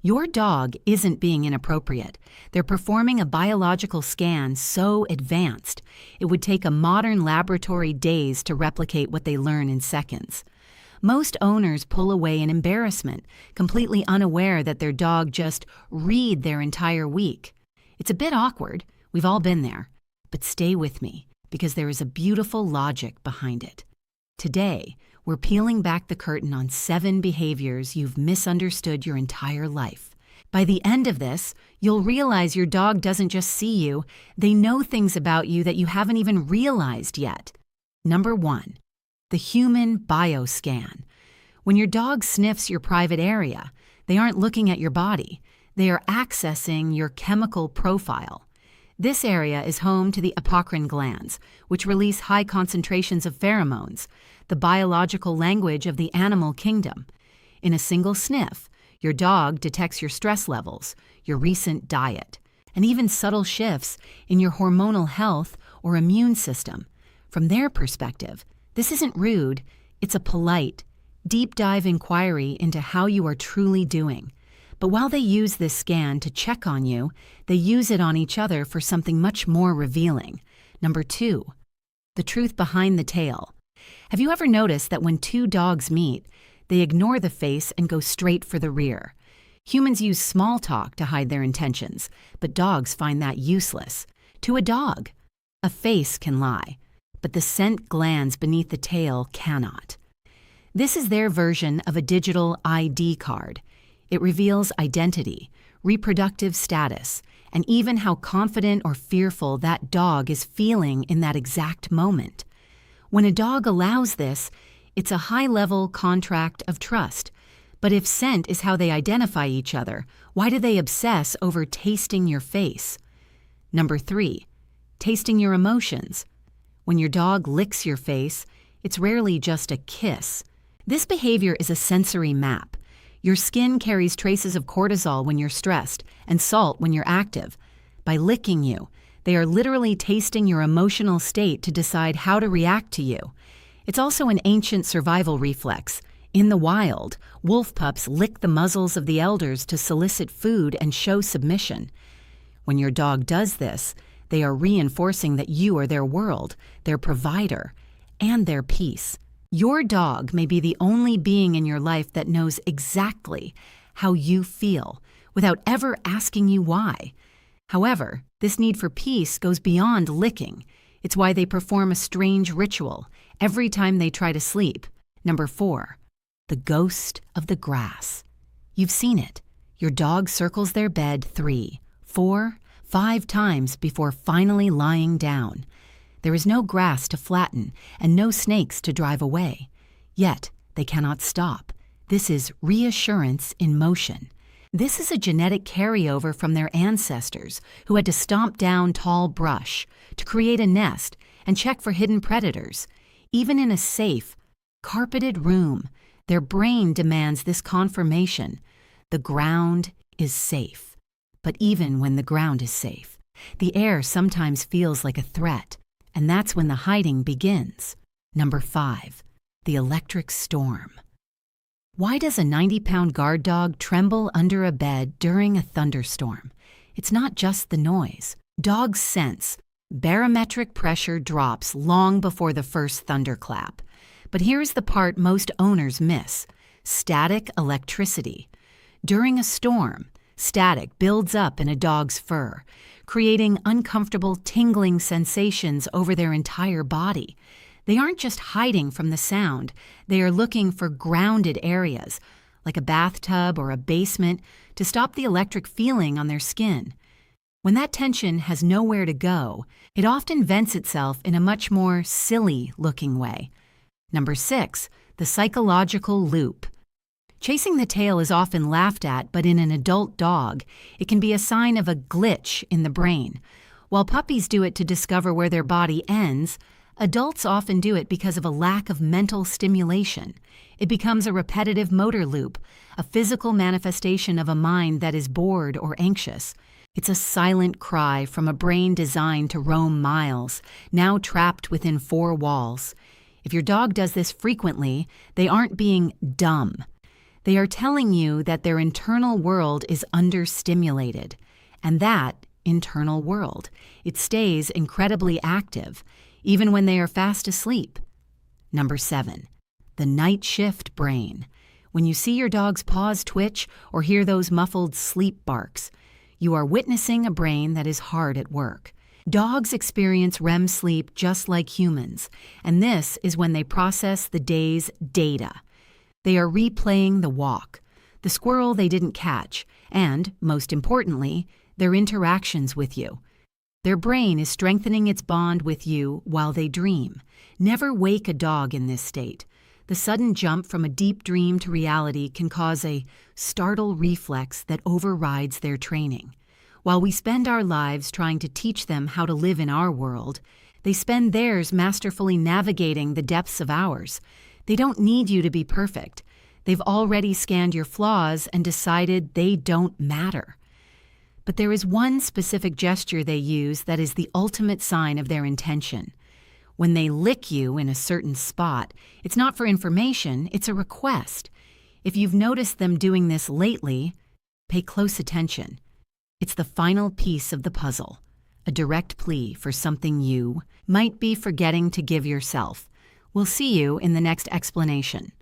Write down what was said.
Your dog isn't being inappropriate. They're performing a biological scan so advanced, it would take a modern laboratory days to replicate what they learn in seconds. Most owners pull away in embarrassment, completely unaware that their dog just read their entire week. It's a bit awkward, we've all been there, but stay with me, because there is a beautiful logic behind it. Today, we're peeling back the curtain on 7 behaviors you've misunderstood your entire life. By the end of this, you'll realize your dog doesn't just see you, they know things about you that you haven't even realized yet. Number 1, the human bioscan. When your dog sniffs your private area, they aren't looking at your body, they are accessing your chemical profile. This area is home to the apocrine glands, which release high concentrations of pheromones, the biological language of the animal kingdom. In a single sniff, your dog detects your stress levels, your recent diet, and even subtle shifts in your hormonal health or immune system. From their perspective, this isn't rude, it's a polite, deep dive inquiry into how you are truly doing. But while they use this scan to check on you, they use it on each other for something much more revealing. Number 2, the truth behind the tail. Have you ever noticed that when 2 dogs meet, they ignore the face and go straight for the rear? Humans use small talk to hide their intentions, but dogs find that useless. To a dog, a face can lie, but the scent glands beneath the tail cannot. This is their version of a digital ID card. It reveals identity, reproductive status, and even how confident or fearful that dog is feeling in that exact moment. When a dog allows this, it's a high-level contract of trust. But if scent is how they identify each other, why do they obsess over tasting your face? Number 3, tasting your emotions. When your dog licks your face, it's rarely just a kiss. This behavior is a sensory map. Your skin carries traces of cortisol when you're stressed and salt when you're active. By licking you, they are literally tasting your emotional state to decide how to react to you. It's also an ancient survival reflex. In the wild, wolf pups lick the muzzles of the elders to solicit food and show submission. When your dog does this, they are reinforcing that you are their world, their provider, and their peace. Your dog may be the only being in your life that knows exactly how you feel without ever asking you why. However, this need for peace goes beyond licking. It's why they perform a strange ritual every time they try to sleep. Number 4, the ghost of the grass. You've seen it. Your dog circles their bed 3, 4, 5 times before finally lying down. There is no grass to flatten and no snakes to drive away. Yet, they cannot stop. This is reassurance in motion. This is a genetic carryover from their ancestors who had to stomp down tall brush to create a nest and check for hidden predators. Even in a safe, carpeted room, their brain demands this confirmation. The ground is safe. But even when the ground is safe, the air sometimes feels like a threat. And that's when the hiding begins. Number 5, the electric storm. Why does a 90-pound guard dog tremble under a bed during a thunderstorm? It's not just the noise. Dogs sense barometric pressure drops long before the first thunderclap. But here's the part most owners miss: static electricity. During a storm, static builds up in a dog's fur, creating uncomfortable tingling sensations over their entire body. They aren't just hiding from the sound, they are looking for grounded areas, like a bathtub or a basement, to stop the electric feeling on their skin. When that tension has nowhere to go, it often vents itself in a much more silly-looking way. Number 6, the psychological loop. Chasing the tail is often laughed at, but in an adult dog, it can be a sign of a glitch in the brain. While puppies do it to discover where their body ends, adults often do it because of a lack of mental stimulation. It becomes a repetitive motor loop, a physical manifestation of a mind that is bored or anxious. It's a silent cry from a brain designed to roam miles, now trapped within 4 walls. If your dog does this frequently, they aren't being dumb. They are telling you that their internal world is understimulated, and that internal world, it stays incredibly active, even when they are fast asleep. Number 7, the night shift brain. When you see your dog's paws twitch or hear those muffled sleep barks, you are witnessing a brain that is hard at work. Dogs experience REM sleep just like humans, and this is when they process the day's data. They are replaying the walk, the squirrel they didn't catch, and, most importantly, their interactions with you. Their brain is strengthening its bond with you while they dream. Never wake a dog in this state. The sudden jump from a deep dream to reality can cause a startle reflex that overrides their training. While we spend our lives trying to teach them how to live in our world, they spend theirs masterfully navigating the depths of ours. They don't need you to be perfect. They've already scanned your flaws and decided they don't matter. But there is one specific gesture they use that is the ultimate sign of their intention. When they lick you in a certain spot, it's not for information, it's a request. If you've noticed them doing this lately, pay close attention. It's the final piece of the puzzle, a direct plea for something you might be forgetting to give yourself. We'll see you in the next explanation.